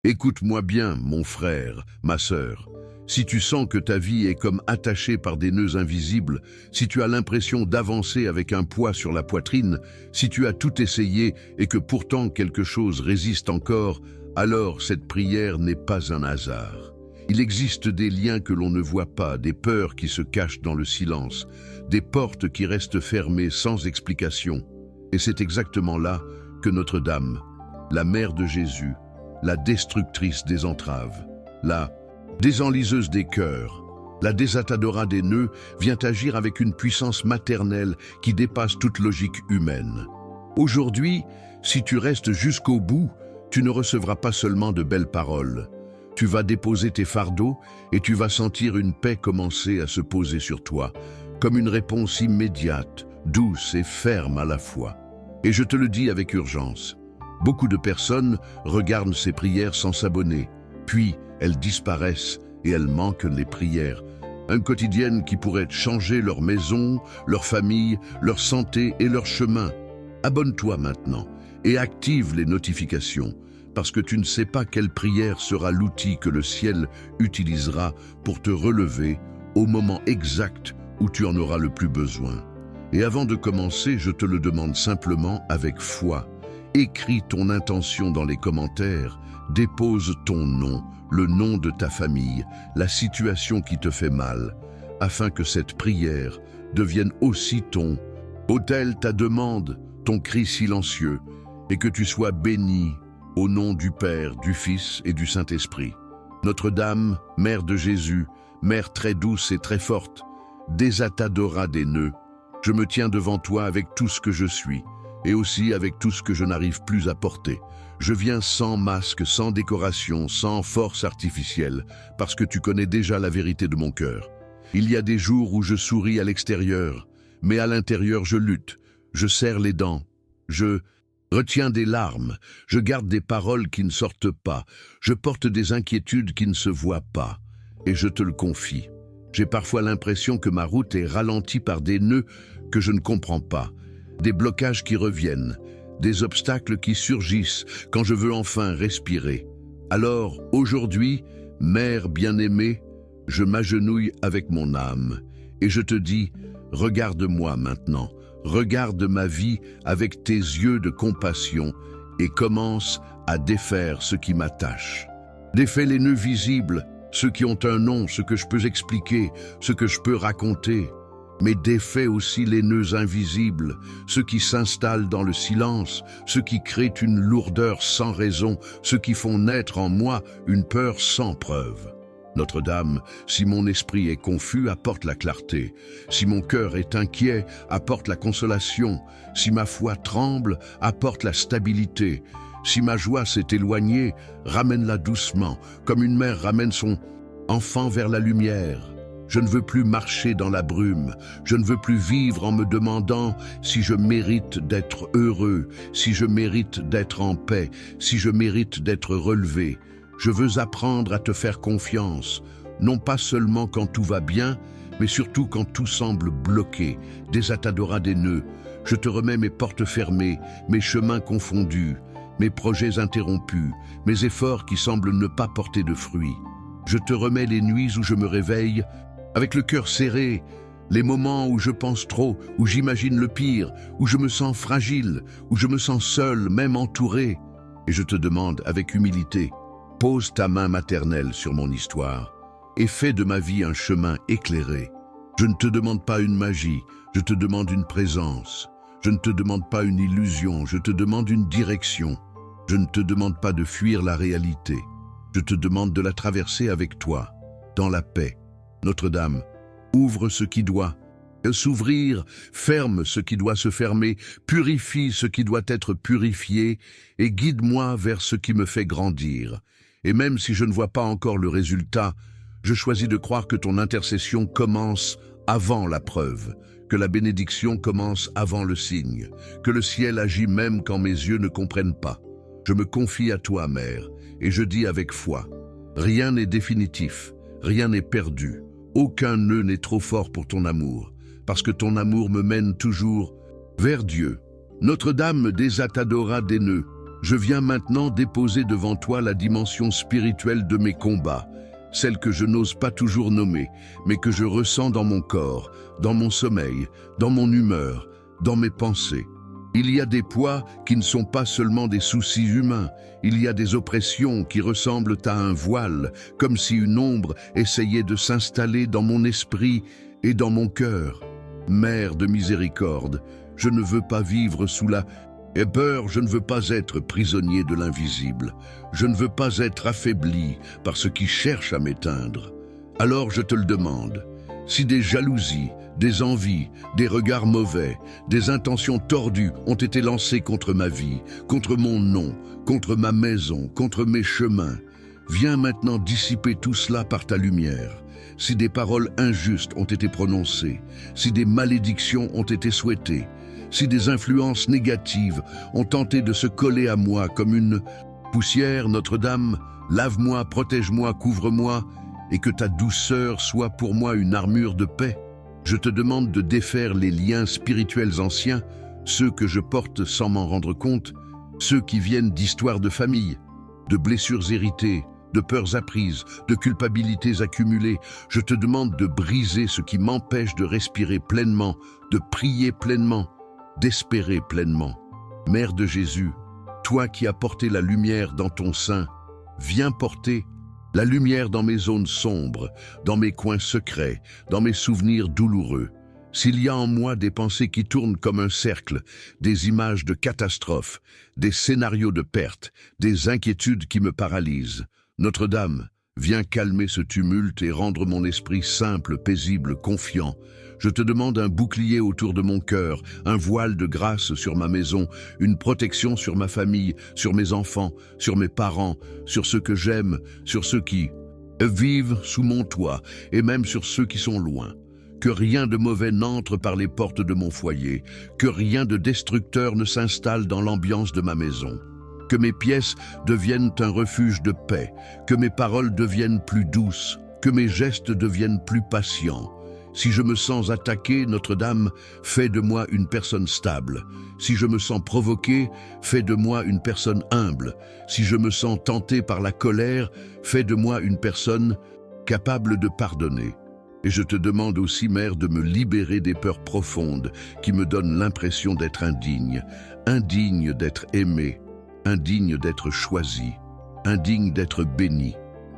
Écoute-moi bien, mon frère, ma sœur. Si tu sens que ta vie est comme attachée par des nœuds invisibles, si tu as l'impression d'avancer avec un poids sur la poitrine, si tu as tout essayé et que pourtant quelque chose résiste encore, alors cette prière n'est pas un hasard. Il existe des liens que l'on ne voit pas, des peurs qui se cachent dans le silence, des portes qui restent fermées sans explication. Et c'est exactement là que Notre-Dame, la mère de Jésus, la destructrice des entraves, la désenliseuse des cœurs, la desatadora des nœuds, vient agir avec une puissance maternelle qui dépasse toute logique humaine. Aujourd'hui, si tu restes jusqu'au bout, tu ne recevras pas seulement de belles paroles. Tu vas déposer tes fardeaux et tu vas sentir une paix commencer à se poser sur toi, comme une réponse immédiate, douce et ferme à la fois. Et je te le dis avec urgence, beaucoup de personnes regardent ces prières sans s'abonner, puis elles disparaissent et elles manquent les prières. Un quotidien qui pourrait changer leur maison, leur famille, leur santé et leur chemin. Abonne-toi maintenant et active les notifications, parce que tu ne sais pas quelle prière sera l'outil que le ciel utilisera pour te relever au moment exact où tu en auras le plus besoin. Et avant de commencer, je te le demande simplement avec foi. Écris ton intention dans les commentaires, dépose ton nom, le nom de ta famille, la situation qui te fait mal, afin que cette prière devienne aussi ton autel, ta demande, ton cri silencieux, et que tu sois béni au nom du Père, du Fils et du Saint-Esprit. Notre-Dame, Mère de Jésus, Mère très douce et très forte, desatadora des nœuds, je me tiens devant toi avec tout ce que je suis, et aussi avec tout ce que je n'arrive plus à porter. Je viens sans masque, sans décoration, sans force artificielle, parce que tu connais déjà la vérité de mon cœur. Il y a des jours où je souris à l'extérieur, mais à l'intérieur je lutte, je serre les dents, je retiens des larmes, je garde des paroles qui ne sortent pas, je porte des inquiétudes qui ne se voient pas, et je te le confie. J'ai parfois l'impression que ma route est ralentie par des nœuds que je ne comprends pas, des blocages qui reviennent, des obstacles qui surgissent quand je veux enfin respirer. Alors, aujourd'hui, Mère bien-aimée, je m'agenouille avec mon âme et je te dis, regarde-moi maintenant, regarde ma vie avec tes yeux de compassion et commence à défaire ce qui m'attache. Défais les nœuds visibles, ceux qui ont un nom, ce que je peux expliquer, ce que je peux raconter. Mais défais aussi les nœuds invisibles, ceux qui s'installent dans le silence, ceux qui créent une lourdeur sans raison, ceux qui font naître en moi une peur sans preuve. Notre-Dame, si mon esprit est confus, apporte la clarté. Si mon cœur est inquiet, apporte la consolation. Si ma foi tremble, apporte la stabilité. Si ma joie s'est éloignée, ramène-la doucement, comme une mère ramène son enfant vers la lumière. Je ne veux plus marcher dans la brume, je ne veux plus vivre en me demandant si je mérite d'être heureux, si je mérite d'être en paix, si je mérite d'être relevé. Je veux apprendre à te faire confiance, non pas seulement quand tout va bien, mais surtout quand tout semble bloqué, desatadora des nœuds. Je te remets mes portes fermées, mes chemins confondus, mes projets interrompus, mes efforts qui semblent ne pas porter de fruits. Je te remets les nuits où je me réveille, avec le cœur serré, les moments où je pense trop, où j'imagine le pire, où je me sens fragile, où je me sens seul, même entouré. Et je te demande avec humilité, pose ta main maternelle sur mon histoire et fais de ma vie un chemin éclairé. Je ne te demande pas une magie, je te demande une présence. Je ne te demande pas une illusion, je te demande une direction. Je ne te demande pas de fuir la réalité. Je te demande de la traverser avec toi, dans la paix. Notre-Dame, ouvre ce qui doit s'ouvrir, ferme ce qui doit se fermer, purifie ce qui doit être purifié et guide-moi vers ce qui me fait grandir. Et même si je ne vois pas encore le résultat, je choisis de croire que ton intercession commence avant la preuve, que la bénédiction commence avant le signe, que le ciel agit même quand mes yeux ne comprennent pas. Je me confie à toi, Mère, et je dis avec foi, rien n'est définitif, rien n'est perdu. Aucun nœud n'est trop fort pour ton amour, parce que ton amour me mène toujours vers Dieu. Notre-Dame me desatadora des nœuds. Je viens maintenant déposer devant toi la dimension spirituelle de mes combats, celle que je n'ose pas toujours nommer, mais que je ressens dans mon corps, dans mon sommeil, dans mon humeur, dans mes pensées. Il y a des poids qui ne sont pas seulement des soucis humains, il y a des oppressions qui ressemblent à un voile, comme si une ombre essayait de s'installer dans mon esprit et dans mon cœur. Mère de miséricorde, je ne veux pas vivre sous la peur, je ne veux pas être prisonnier de l'invisible. Je ne veux pas être affaibli par ce qui cherche à m'éteindre. Alors je te le demande, si des jalousies, des envies, des regards mauvais, des intentions tordues ont été lancées contre ma vie, contre mon nom, contre ma maison, contre mes chemins, viens maintenant dissiper tout cela par ta lumière. Si des paroles injustes ont été prononcées, si des malédictions ont été souhaitées, si des influences négatives ont tenté de se coller à moi comme une poussière, Notre-Dame, lave-moi, protège-moi, couvre-moi, et que ta douceur soit pour moi une armure de paix. Je te demande de défaire les liens spirituels anciens, ceux que je porte sans m'en rendre compte, ceux qui viennent d'histoires de famille, de blessures héritées, de peurs apprises, de culpabilités accumulées. Je te demande de briser ce qui m'empêche de respirer pleinement, de prier pleinement, d'espérer pleinement. Mère de Jésus, toi qui as porté la lumière dans ton sein, viens porter la lumière dans mes zones sombres, dans mes coins secrets, dans mes souvenirs douloureux. S'il y a en moi des pensées qui tournent comme un cercle, des images de catastrophes, des scénarios de perte, des inquiétudes qui me paralysent, Notre-Dame, viens calmer ce tumulte et rendre mon esprit simple, paisible, confiant. Je te demande un bouclier autour de mon cœur, un voile de grâce sur ma maison, une protection sur ma famille, sur mes enfants, sur mes parents, sur ceux que j'aime, sur ceux qui vivent sous mon toit et même sur ceux qui sont loin. Que rien de mauvais n'entre par les portes de mon foyer, que rien de destructeur ne s'installe dans l'ambiance de ma maison. Que mes pièces deviennent un refuge de paix, que mes paroles deviennent plus douces, que mes gestes deviennent plus patients. Si je me sens attaqué, Notre-Dame, fais de moi une personne stable. Si je me sens provoqué, fais de moi une personne humble. Si je me sens tenté par la colère, fais de moi une personne capable de pardonner. Et je te demande aussi, Mère, de me libérer des peurs profondes qui me donnent l'impression d'être indigne, indigne d'être aimé, indigne d'être choisi, indigne d'être béni.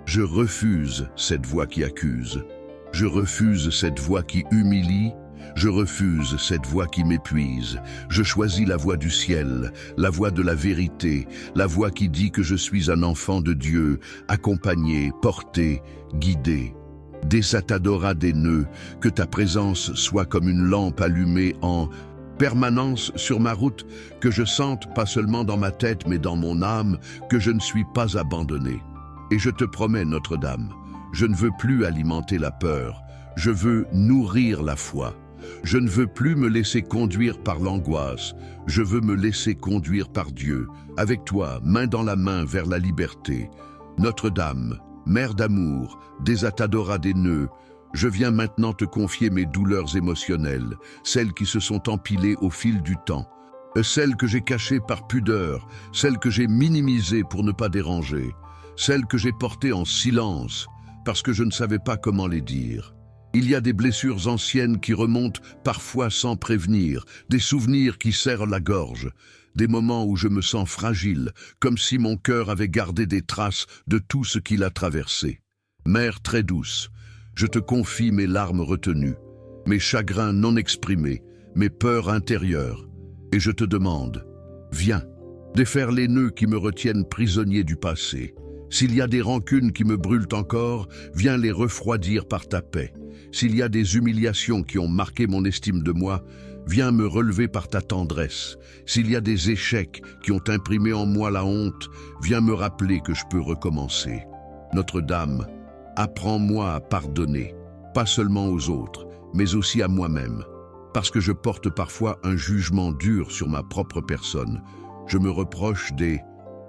Je refuse cette voix qui accuse. Je refuse cette voix qui humilie, je refuse cette voix qui m'épuise. Je choisis la voix du ciel, la voix de la vérité, la voix qui dit que je suis un enfant de Dieu, accompagné, porté, guidé. Desatadora des nœuds, que ta présence soit comme une lampe allumée en permanence sur ma route, que je sente, pas seulement dans ma tête mais dans mon âme, que je ne suis pas abandonné. Et je te promets, Notre-Dame, je ne veux plus alimenter la peur, je veux nourrir la foi. Je ne veux plus me laisser conduire par l'angoisse, je veux me laisser conduire par Dieu, avec toi, main dans la main vers la liberté. Notre-Dame, Mère d'amour, Desatadora des nœuds, je viens maintenant te confier mes douleurs émotionnelles, celles qui se sont empilées au fil du temps, celles que j'ai cachées par pudeur, celles que j'ai minimisées pour ne pas déranger, celles que j'ai portées en silence, parce que je ne savais pas comment les dire. Il y a des blessures anciennes qui remontent parfois sans prévenir, des souvenirs qui serrent la gorge, des moments où je me sens fragile, comme si mon cœur avait gardé des traces de tout ce qu'il a traversé. Mère très douce, je te confie mes larmes retenues, mes chagrins non exprimés, mes peurs intérieures, et je te demande, viens, défaire les nœuds qui me retiennent prisonnier du passé. S'il y a des rancunes qui me brûlent encore, viens les refroidir par ta paix. S'il y a des humiliations qui ont marqué mon estime de moi, viens me relever par ta tendresse. S'il y a des échecs qui ont imprimé en moi la honte, viens me rappeler que je peux recommencer. Notre-Dame, apprends-moi à pardonner, pas seulement aux autres, mais aussi à moi-même. Parce que je porte parfois un jugement dur sur ma propre personne. Je me reproche des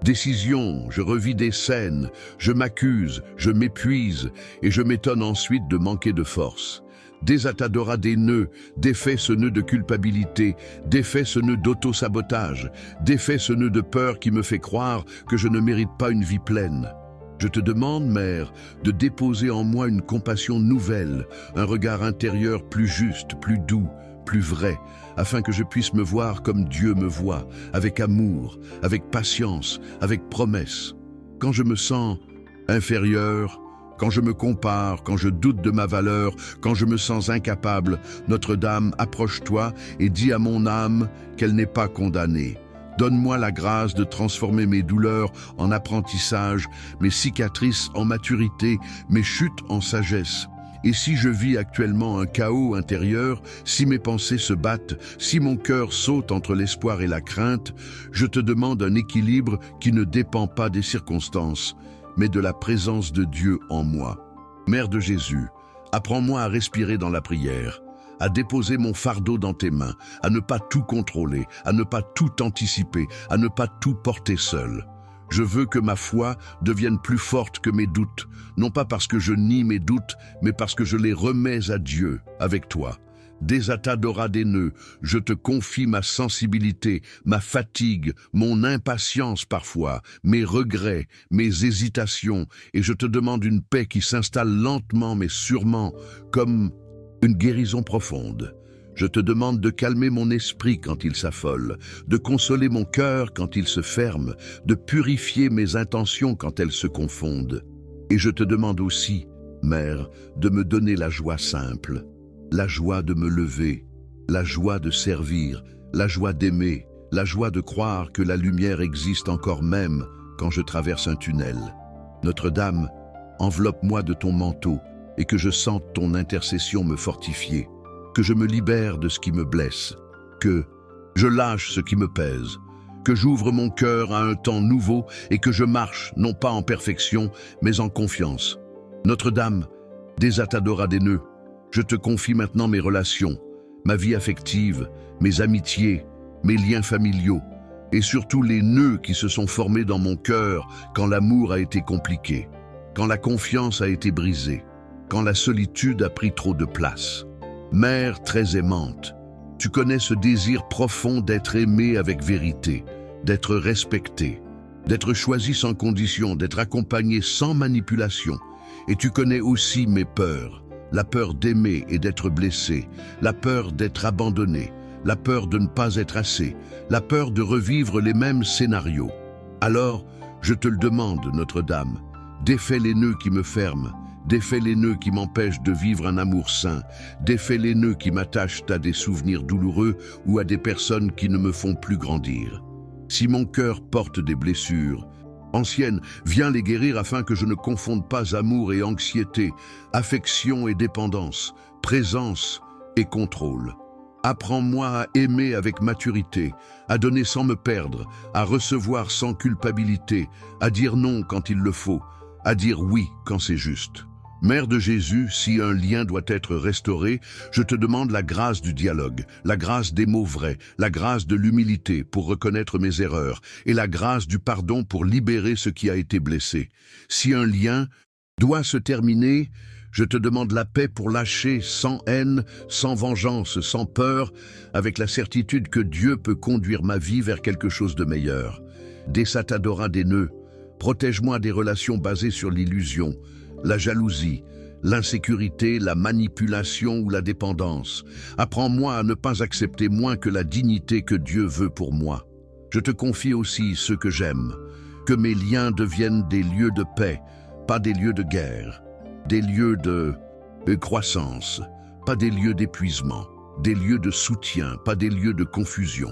décisions, je revis des scènes, je m'accuse, je m'épuise et je m'étonne ensuite de manquer de force. Désatadora des nœuds, défais ce nœud de culpabilité, défais ce nœud d'auto-sabotage, défais ce nœud de peur qui me fait croire que je ne mérite pas une vie pleine. Je te demande, Mère, de déposer en moi une compassion nouvelle, un regard intérieur plus juste, plus doux, plus vrai, afin que je puisse me voir comme Dieu me voit, avec amour, avec patience, avec promesse. Quand je me sens inférieur, quand je me compare, quand je doute de ma valeur, quand je me sens incapable, Notre-Dame, approche-toi et dis à mon âme qu'elle n'est pas condamnée. Donne-moi la grâce de transformer mes douleurs en apprentissage, mes cicatrices en maturité, mes chutes en sagesse. Et si je vis actuellement un chaos intérieur, si mes pensées se battent, si mon cœur saute entre l'espoir et la crainte, je te demande un équilibre qui ne dépend pas des circonstances, mais de la présence de Dieu en moi. Mère de Jésus, apprends-moi à respirer dans la prière, à déposer mon fardeau dans tes mains, à ne pas tout contrôler, à ne pas tout anticiper, à ne pas tout porter seul. Je veux que ma foi devienne plus forte que mes doutes, non pas parce que je nie mes doutes, mais parce que je les remets à Dieu, avec toi. Désatadora des nœuds, je te confie ma sensibilité, ma fatigue, mon impatience parfois, mes regrets, mes hésitations, et je te demande une paix qui s'installe lentement mais sûrement, comme une guérison profonde. Je te demande de calmer mon esprit quand il s'affole, de consoler mon cœur quand il se ferme, de purifier mes intentions quand elles se confondent. Et je te demande aussi, Mère, de me donner la joie simple, la joie de me lever, la joie de servir, la joie d'aimer, la joie de croire que la lumière existe encore même quand je traverse un tunnel. Notre-Dame, enveloppe-moi de ton manteau et que je sente ton intercession me fortifier, que je me libère de ce qui me blesse, que je lâche ce qui me pèse, que j'ouvre mon cœur à un temps nouveau et que je marche, non pas en perfection, mais en confiance. Notre-Dame, désatadora des nœuds, je te confie maintenant mes relations, ma vie affective, mes amitiés, mes liens familiaux, et surtout les nœuds qui se sont formés dans mon cœur quand l'amour a été compliqué, quand la confiance a été brisée, quand la solitude a pris trop de place. Mère très aimante, tu connais ce désir profond d'être aimée avec vérité, d'être respectée, d'être choisie sans condition, d'être accompagnée sans manipulation. Et tu connais aussi mes peurs, la peur d'aimer et d'être blessée, la peur d'être abandonnée, la peur de ne pas être assez, la peur de revivre les mêmes scénarios. Alors, je te le demande, Notre-Dame, défais les nœuds qui me ferment, défais les nœuds qui m'empêchent de vivre un amour sain, défais les nœuds qui m'attachent à des souvenirs douloureux ou à des personnes qui ne me font plus grandir. Si mon cœur porte des blessures anciennes, viens les guérir afin que je ne confonde pas amour et anxiété, affection et dépendance, présence et contrôle. Apprends-moi à aimer avec maturité, à donner sans me perdre, à recevoir sans culpabilité, à dire non quand il le faut, à dire oui quand c'est juste. Mère de Jésus, si un lien doit être restauré, je te demande la grâce du dialogue, la grâce des mots vrais, la grâce de l'humilité pour reconnaître mes erreurs et la grâce du pardon pour libérer ce qui a été blessé. Si un lien doit se terminer, je te demande la paix pour lâcher sans haine, sans vengeance, sans peur, avec la certitude que Dieu peut conduire ma vie vers quelque chose de meilleur. Désatadora des nœuds, protège-moi des relations basées sur l'illusion, la jalousie, l'insécurité, la manipulation ou la dépendance. Apprends-moi à ne pas accepter moins que la dignité que Dieu veut pour moi. Je te confie aussi ceux que j'aime, que mes liens deviennent des lieux de paix, pas des lieux de guerre, des lieux de croissance, pas des lieux d'épuisement, des lieux de soutien, pas des lieux de confusion.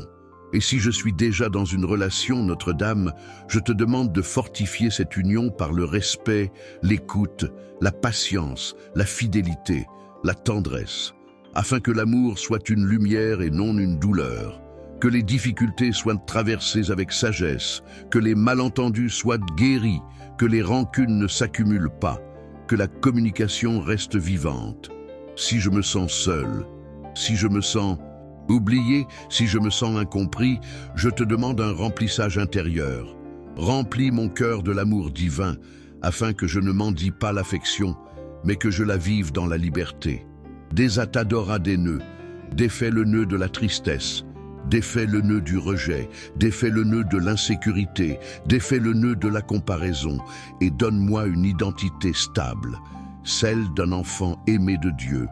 Et si je suis déjà dans une relation, Notre-Dame, je te demande de fortifier cette union par le respect, l'écoute, la patience, la fidélité, la tendresse, afin que l'amour soit une lumière et non une douleur, que les difficultés soient traversées avec sagesse, que les malentendus soient guéris, que les rancunes ne s'accumulent pas, que la communication reste vivante. Si je me sens seul, si je me sens oublié, si je me sens incompris, je te demande un remplissage intérieur. Remplis mon cœur de l'amour divin, afin que je ne mendie pas l'affection, mais que je la vive dans la liberté. Désatadora des nœuds, défais le nœud de la tristesse, défais le nœud du rejet, défais le nœud de l'insécurité, défais le nœud de la comparaison et donne-moi une identité stable, celle d'un enfant aimé de Dieu,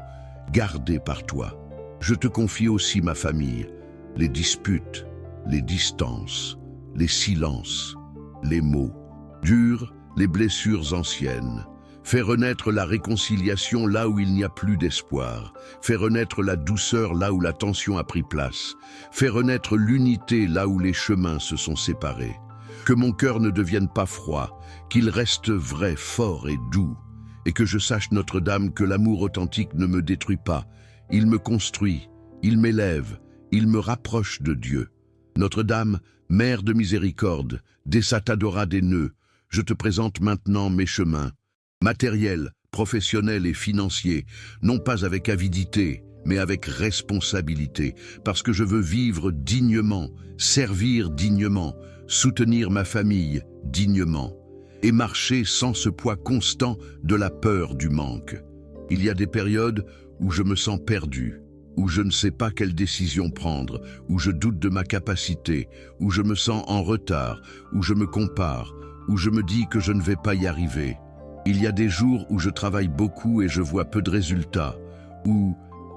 gardé par toi. Je te confie aussi ma famille, les disputes, les distances, les silences, les mots durs, les blessures anciennes. Fais renaître la réconciliation là où il n'y a plus d'espoir. Fais renaître la douceur là où la tension a pris place. Fais renaître l'unité là où les chemins se sont séparés. Que mon cœur ne devienne pas froid, qu'il reste vrai, fort et doux. Et que je sache, Notre-Dame, que l'amour authentique ne me détruit pas. Il me construit, il m'élève, il me rapproche de Dieu. Notre-Dame, Mère de miséricorde, Désatadora des nœuds, je te présente maintenant mes chemins, matériels, professionnels et financiers, non pas avec avidité, mais avec responsabilité, parce que je veux vivre dignement, servir dignement, soutenir ma famille dignement, et marcher sans ce poids constant de la peur du manque. Il y a des périodes où je me sens perdu, où je ne sais pas quelle décision prendre, où je doute de ma capacité, où je me sens en retard, où je me compare, où je me dis que je ne vais pas y arriver. Il y a des jours où je travaille beaucoup et je vois peu de résultats, où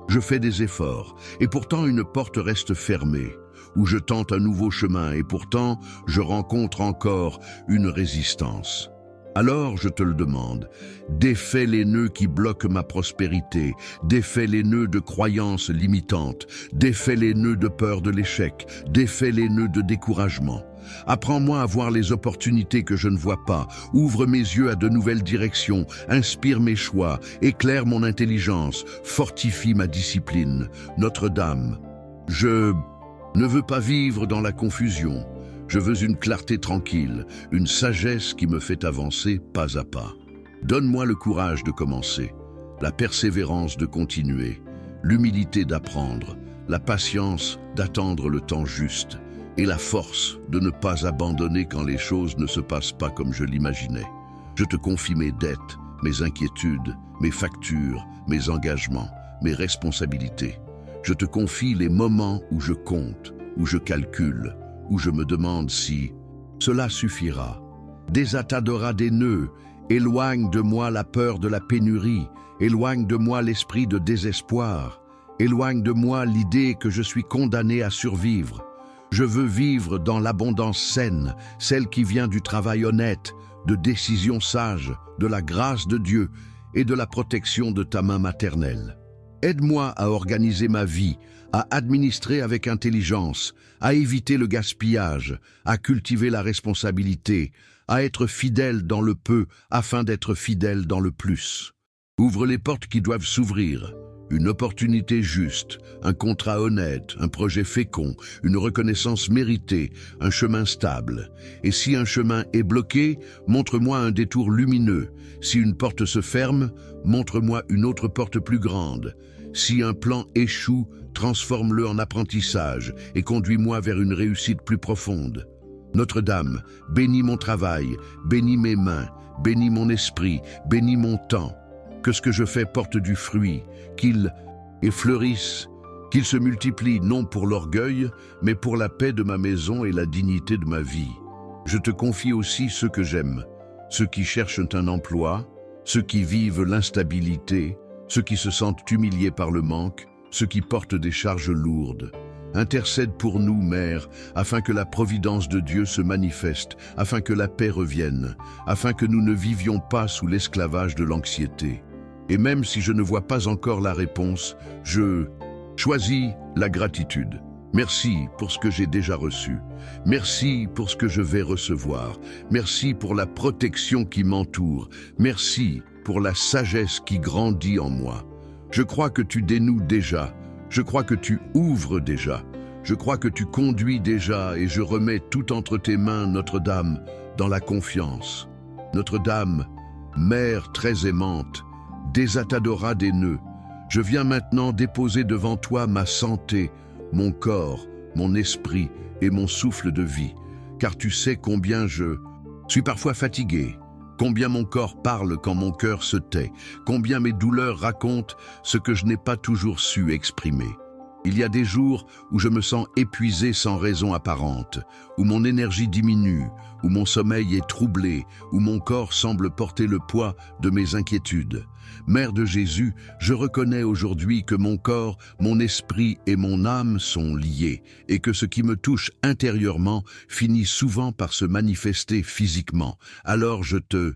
je fais des efforts et pourtant une porte reste fermée, où je tente un nouveau chemin et pourtant je rencontre encore une résistance. Alors je te le demande, défais les nœuds qui bloquent ma prospérité, défais les nœuds de croyances limitantes, défais les nœuds de peur de l'échec, défais les nœuds de découragement. Apprends-moi à voir les opportunités que je ne vois pas, ouvre mes yeux à de nouvelles directions, inspire mes choix, éclaire mon intelligence, fortifie ma discipline. Notre-Dame, je ne veux pas vivre dans la confusion. Je veux une clarté tranquille, une sagesse qui me fait avancer pas à pas. Donne-moi le courage de commencer, la persévérance de continuer, l'humilité d'apprendre, la patience d'attendre le temps juste et la force de ne pas abandonner quand les choses ne se passent pas comme je l'imaginais. Je te confie mes dettes, mes inquiétudes, mes factures, mes engagements, mes responsabilités. Je te confie les moments où je compte, où je calcule, où je me demande si cela suffira. Désatadora des nœuds, éloigne de moi la peur de la pénurie, éloigne de moi l'esprit de désespoir, éloigne de moi l'idée que je suis condamné à survivre. Je veux vivre dans l'abondance saine, celle qui vient du travail honnête, de décisions sages, de la grâce de Dieu et de la protection de ta main maternelle. Aide-moi à organiser ma vie, à administrer avec intelligence, à éviter le gaspillage, à cultiver la responsabilité, à être fidèle dans le peu afin d'être fidèle dans le plus. Ouvre les portes qui doivent s'ouvrir, une opportunité juste, un contrat honnête, un projet fécond, une reconnaissance méritée, un chemin stable. Et si un chemin est bloqué, montre-moi un détour lumineux. Si une porte se ferme, montre-moi une autre porte plus grande. Si un plan échoue, transforme-le en apprentissage et conduis-moi vers une réussite plus profonde. Notre-Dame, bénis mon travail, bénis mes mains, bénis mon esprit, bénis mon temps. Que ce que je fais porte du fruit, qu'il fleurisse, qu'il se multiplie non pour l'orgueil, mais pour la paix de ma maison et la dignité de ma vie. Je te confie aussi ceux que j'aime, ceux qui cherchent un emploi, ceux qui vivent l'instabilité, ceux qui se sentent humiliés par le manque, ceux qui portent des charges lourdes. Intercède pour nous, Mère, afin que la providence de Dieu se manifeste, afin que la paix revienne, afin que nous ne vivions pas sous l'esclavage de l'anxiété. Et même si je ne vois pas encore la réponse, je choisis la gratitude. Merci pour ce que j'ai déjà reçu. Merci pour ce que je vais recevoir. Merci pour la protection qui m'entoure. Merci pour la sagesse qui grandit en moi. Je crois que tu dénoues déjà. Je crois que tu ouvres déjà. Je crois que tu conduis déjà et je remets tout entre tes mains, Notre-Dame, dans la confiance. Notre-Dame, Mère très aimante, Désatadora des nœuds, je viens maintenant déposer devant toi ma santé, mon corps, mon esprit et mon souffle de vie, car tu sais combien je suis parfois fatigué, Combien mon corps parle quand mon cœur se tait, combien mes douleurs racontent ce que je n'ai pas toujours su exprimer. Il y a des jours où je me sens épuisé sans raison apparente, où mon énergie diminue, où mon sommeil est troublé, où mon corps semble porter le poids de mes inquiétudes. Mère de Jésus, je reconnais aujourd'hui que mon corps, mon esprit et mon âme sont liés, et que ce qui me touche intérieurement finit souvent par se manifester physiquement. Alors je te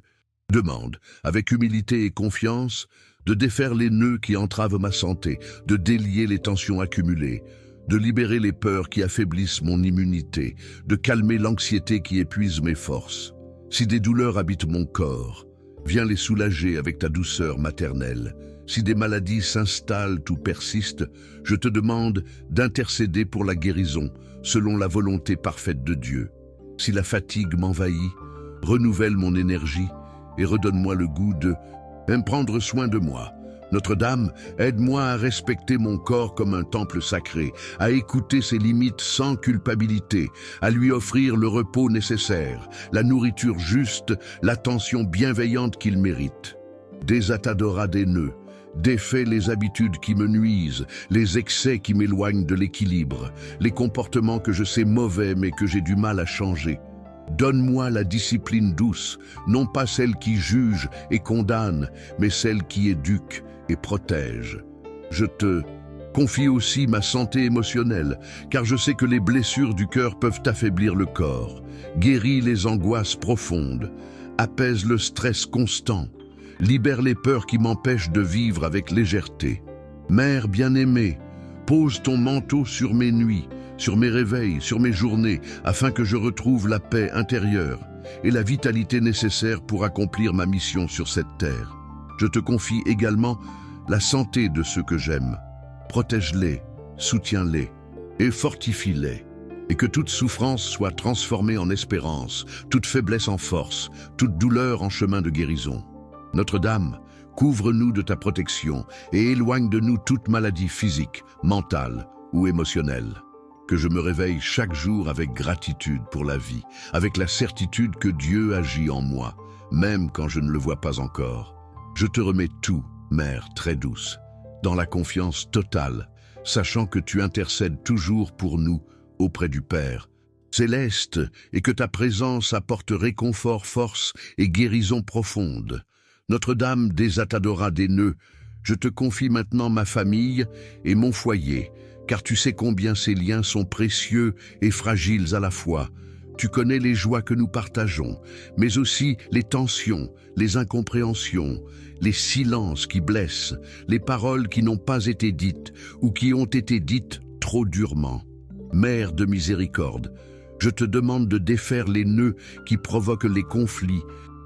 demande, avec humilité et confiance, de défaire les nœuds qui entravent ma santé, de délier les tensions accumulées, de libérer les peurs qui affaiblissent mon immunité, de calmer l'anxiété qui épuise mes forces. Si des douleurs habitent mon corps, viens les soulager avec ta douceur maternelle. Si des maladies s'installent ou persistent, je te demande d'intercéder pour la guérison, selon la volonté parfaite de Dieu. Si la fatigue m'envahit, renouvelle mon énergie et redonne-moi le goût de prendre soin de moi. Notre-Dame, aide-moi à respecter mon corps comme un temple sacré, à écouter ses limites sans culpabilité, à lui offrir le repos nécessaire, la nourriture juste, l'attention bienveillante qu'il mérite. Desatadora des nœuds, défais les habitudes qui me nuisent, les excès qui m'éloignent de l'équilibre, les comportements que je sais mauvais mais que j'ai du mal à changer. Donne-moi la discipline douce, non pas celle qui juge et condamne, mais celle qui éduque et protège. Je te confie aussi ma santé émotionnelle, car je sais que les blessures du cœur peuvent affaiblir le corps. Guéris les angoisses profondes, apaise le stress constant, libère les peurs qui m'empêchent de vivre avec légèreté. Mère bien-aimée, pose ton manteau sur mes nuits, sur mes réveils, sur mes journées, afin que je retrouve la paix intérieure et la vitalité nécessaire pour accomplir ma mission sur cette terre. Je te confie également la santé de ceux que j'aime. Protège-les, soutiens-les et fortifie-les. Et que toute souffrance soit transformée en espérance, toute faiblesse en force, toute douleur en chemin de guérison. Notre-Dame, couvre-nous de ta protection et éloigne de nous toute maladie physique, mentale ou émotionnelle. Que je me réveille chaque jour avec gratitude pour la vie, avec la certitude que Dieu agit en moi, même quand je ne le vois pas encore. Je te remets tout, Mère très douce, dans la confiance totale, sachant que tu intercèdes toujours pour nous auprès du Père Céleste et que ta présence apporte réconfort, force et guérison profonde. Notre-Dame desatadora des nœuds, je te confie maintenant ma famille et mon foyer, car tu sais combien ces liens sont précieux et fragiles à la fois. Tu connais les joies que nous partageons, mais aussi les tensions, les incompréhensions, les silences qui blessent, les paroles qui n'ont pas été dites ou qui ont été dites trop durement. Mère de miséricorde, je te demande de défaire les nœuds qui provoquent les conflits,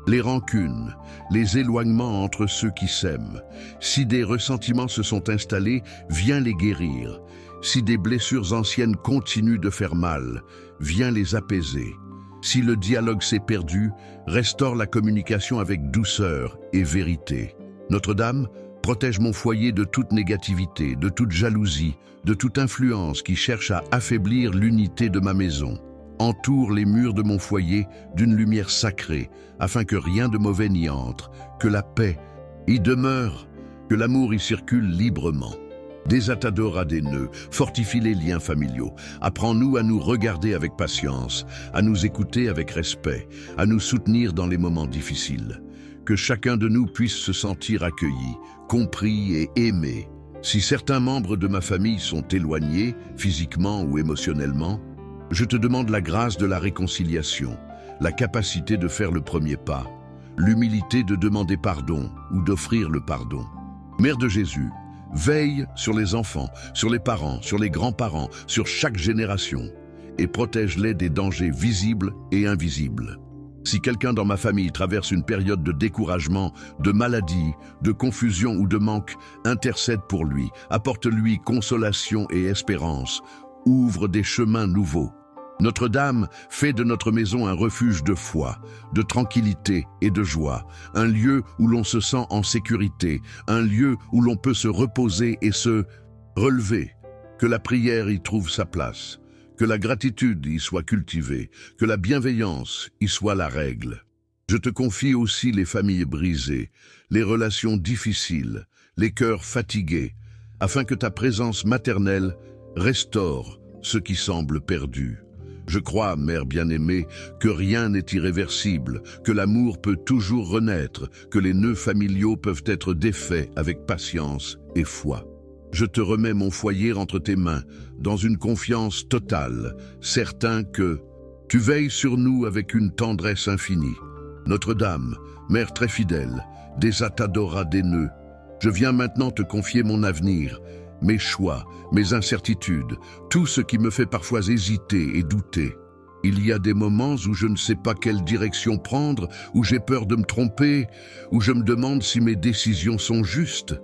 les rancunes, les éloignements entre ceux qui s'aiment. Si des ressentiments se sont installés, viens les guérir. Si des blessures anciennes continuent de faire mal, viens les apaiser. Si le dialogue s'est perdu, restaure la communication avec douceur et vérité. Notre-Dame, protège mon foyer de toute négativité, de toute jalousie, de toute influence qui cherche à affaiblir l'unité de ma maison. Entoure les murs de mon foyer d'une lumière sacrée, afin que rien de mauvais n'y entre, que la paix y demeure, que l'amour y circule librement. Desatadora des nœuds, fortifie les liens familiaux. Apprends-nous à nous regarder avec patience, à nous écouter avec respect, à nous soutenir dans les moments difficiles. Que chacun de nous puisse se sentir accueilli, compris et aimé. Si certains membres de ma famille sont éloignés, physiquement ou émotionnellement, je te demande la grâce de la réconciliation, la capacité de faire le premier pas, l'humilité de demander pardon ou d'offrir le pardon. Mère de Jésus, veille sur les enfants, sur les parents, sur les grands-parents, sur chaque génération, et protège-les des dangers visibles et invisibles. Si quelqu'un dans ma famille traverse une période de découragement, de maladie, de confusion ou de manque, intercède pour lui, apporte-lui consolation et espérance, ouvre des chemins nouveaux. Notre-Dame fait de notre maison un refuge de foi, de tranquillité et de joie, un lieu où l'on se sent en sécurité, un lieu où l'on peut se reposer et se relever, que la prière y trouve sa place, que la gratitude y soit cultivée, que la bienveillance y soit la règle. Je te confie aussi les familles brisées, les relations difficiles, les cœurs fatigués, afin que ta présence maternelle restaure ce qui semble perdu. Je crois, Mère bien-aimée, que rien n'est irréversible, que l'amour peut toujours renaître, que les nœuds familiaux peuvent être défaits avec patience et foi. Je te remets mon foyer entre tes mains, dans une confiance totale, certain que tu veilles sur nous avec une tendresse infinie. Notre-Dame, Mère très fidèle, des Atadora des nœuds, je viens maintenant te confier mon avenir, mes choix, mes incertitudes, tout ce qui me fait parfois hésiter et douter. Il y a des moments où je ne sais pas quelle direction prendre, où j'ai peur de me tromper, où je me demande si mes décisions sont justes.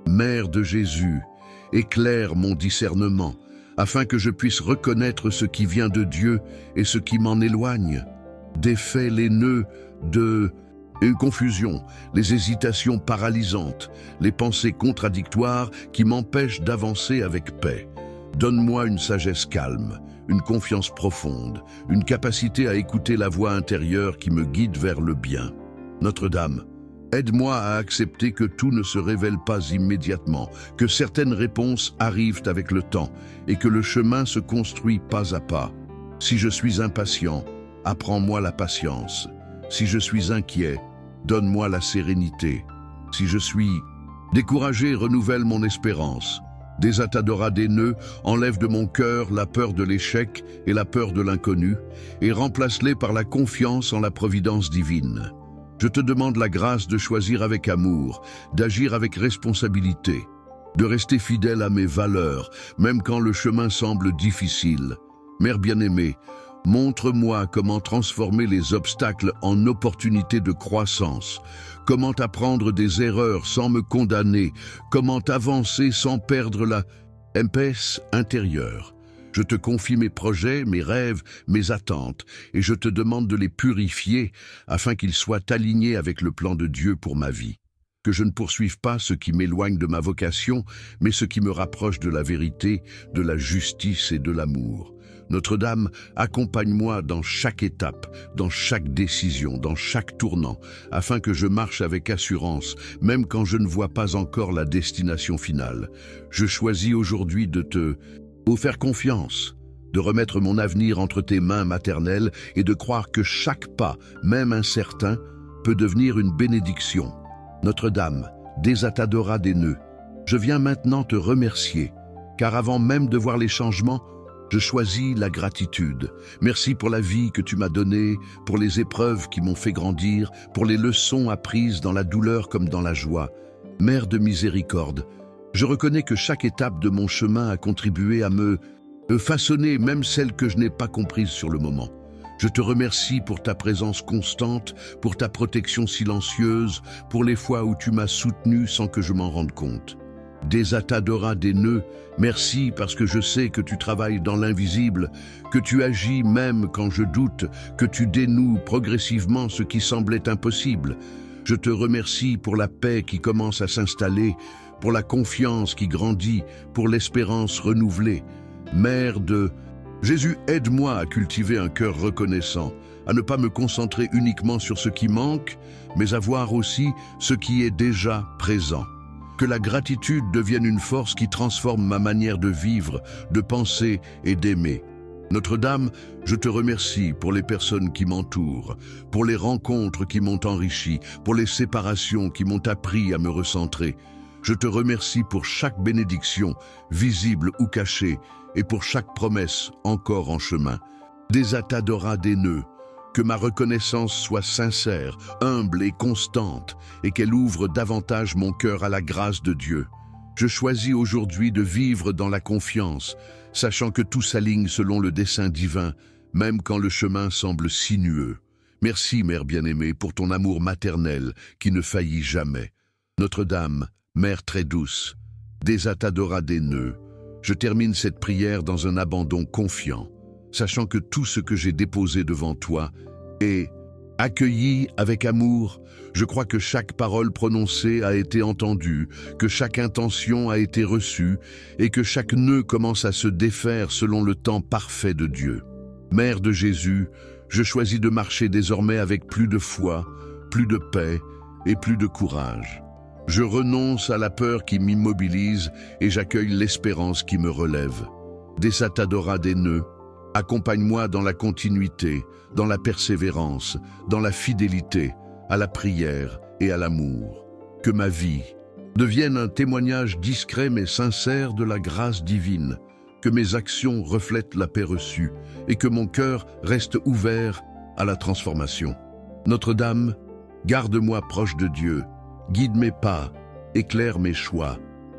Mère de Jésus, éclaire mon discernement, afin que je puisse reconnaître ce qui vient de Dieu et ce qui m'en éloigne. Défais les nœuds de confusion, les hésitations paralysantes, les pensées contradictoires qui m'empêchent d'avancer avec paix. Donne-moi une sagesse calme, une confiance profonde, une capacité à écouter la voix intérieure qui me guide vers le bien. Notre-Dame, aide-moi à accepter que tout ne se révèle pas immédiatement, que certaines réponses arrivent avec le temps et que le chemin se construit pas à pas. Si je suis impatient, apprends-moi la patience. Si je suis inquiet, donne-moi la sérénité. Si je suis découragé, renouvelle mon espérance. Desatadora des nœuds, enlève de mon cœur la peur de l'échec et la peur de l'inconnu, et remplace-les par la confiance en la providence divine. Je te demande la grâce de choisir avec amour, d'agir avec responsabilité, de rester fidèle à mes valeurs, même quand le chemin semble difficile. Mère bien-aimée, montre-moi comment transformer les obstacles en opportunités de croissance, comment apprendre des erreurs sans me condamner, comment avancer sans perdre la paix intérieure. Je te confie mes projets, mes rêves, mes attentes, et je te demande de les purifier afin qu'ils soient alignés avec le plan de Dieu pour ma vie. Que je ne poursuive pas ce qui m'éloigne de ma vocation, mais ce qui me rapproche de la vérité, de la justice et de l'amour. Notre-Dame, accompagne-moi dans chaque étape, dans chaque décision, dans chaque tournant, afin que je marche avec assurance, même quand je ne vois pas encore la destination finale. Je choisis aujourd'hui de te faire confiance, de remettre mon avenir entre tes mains maternelles et de croire que chaque pas, même incertain, peut devenir une bénédiction. Notre-Dame, Desatadora des nœuds, je viens maintenant te remercier, car avant même de voir les changements, je choisis la gratitude. Merci pour la vie que tu m'as donnée, pour les épreuves qui m'ont fait grandir, pour les leçons apprises dans la douleur comme dans la joie. Mère de miséricorde, je reconnais que chaque étape de mon chemin a contribué à me façonner, même celles que je n'ai pas comprises sur le moment. Je te remercie pour ta présence constante, pour ta protection silencieuse, pour les fois où tu m'as soutenu sans que je m'en rende compte. Desatadora des nœuds, merci parce que je sais que tu travailles dans l'invisible, que tu agis même quand je doute, que tu dénoues progressivement ce qui semblait impossible. Je te remercie pour la paix qui commence à s'installer, pour la confiance qui grandit, pour l'espérance renouvelée. Mère de Jésus, aide-moi à cultiver un cœur reconnaissant, à ne pas me concentrer uniquement sur ce qui manque, mais à voir aussi ce qui est déjà présent. Que la gratitude devienne une force qui transforme ma manière de vivre, de penser et d'aimer. Notre-Dame, je te remercie pour les personnes qui m'entourent, pour les rencontres qui m'ont enrichi, pour les séparations qui m'ont appris à me recentrer. Je te remercie pour chaque bénédiction, visible ou cachée, et pour chaque promesse encore en chemin. Desatadora des nœuds, que ma reconnaissance soit sincère, humble et constante, et qu'elle ouvre davantage mon cœur à la grâce de Dieu. Je choisis aujourd'hui de vivre dans la confiance, sachant que tout s'aligne selon le dessein divin, même quand le chemin semble sinueux. Merci, Mère bien-aimée, pour ton amour maternel qui ne faillit jamais. Notre-Dame, Mère très douce, Desatadora des nœuds, je termine cette prière dans un abandon confiant, sachant que tout ce que j'ai déposé devant toi est accueilli avec amour. Je crois que chaque parole prononcée a été entendue, que chaque intention a été reçue et que chaque nœud commence à se défaire selon le temps parfait de Dieu. Mère de Jésus, Je choisis de marcher désormais avec plus de foi, plus de paix et plus de courage. Je renonce à la peur qui m'immobilise et j'accueille l'espérance qui me relève. Desatadora des nœuds, accompagne-moi dans la continuité, dans la persévérance, dans la fidélité, à la prière et à l'amour. Que ma vie devienne un témoignage discret mais sincère de la grâce divine, que mes actions reflètent la paix reçue et que mon cœur reste ouvert à la transformation. Notre-Dame, garde-moi proche de Dieu, guide mes pas, éclaire mes choix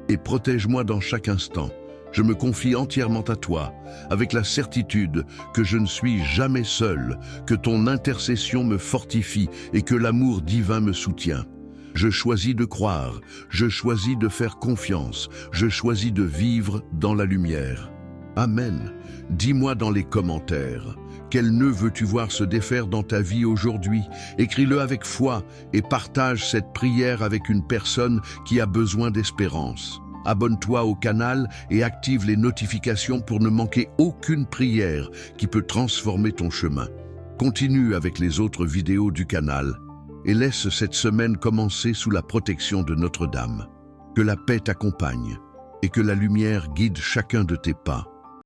et protège-moi dans chaque instant. Je me confie entièrement à toi, avec la certitude que je ne suis jamais seul, que ton intercession me fortifie et que l'amour divin me soutient. Je choisis de croire, je choisis de faire confiance, je choisis de vivre dans la lumière. Amen. Dis-moi dans les commentaires, quel nœud veux-tu voir se défaire dans ta vie aujourd'hui? Écris-le avec foi et partage cette prière avec une personne qui a besoin d'espérance. Abonne-toi au canal et active les notifications pour ne manquer aucune prière qui peut transformer ton chemin. Continue avec les autres vidéos du canal et laisse cette semaine commencer sous la protection de Notre-Dame. Que la paix t'accompagne et que la lumière guide chacun de tes pas.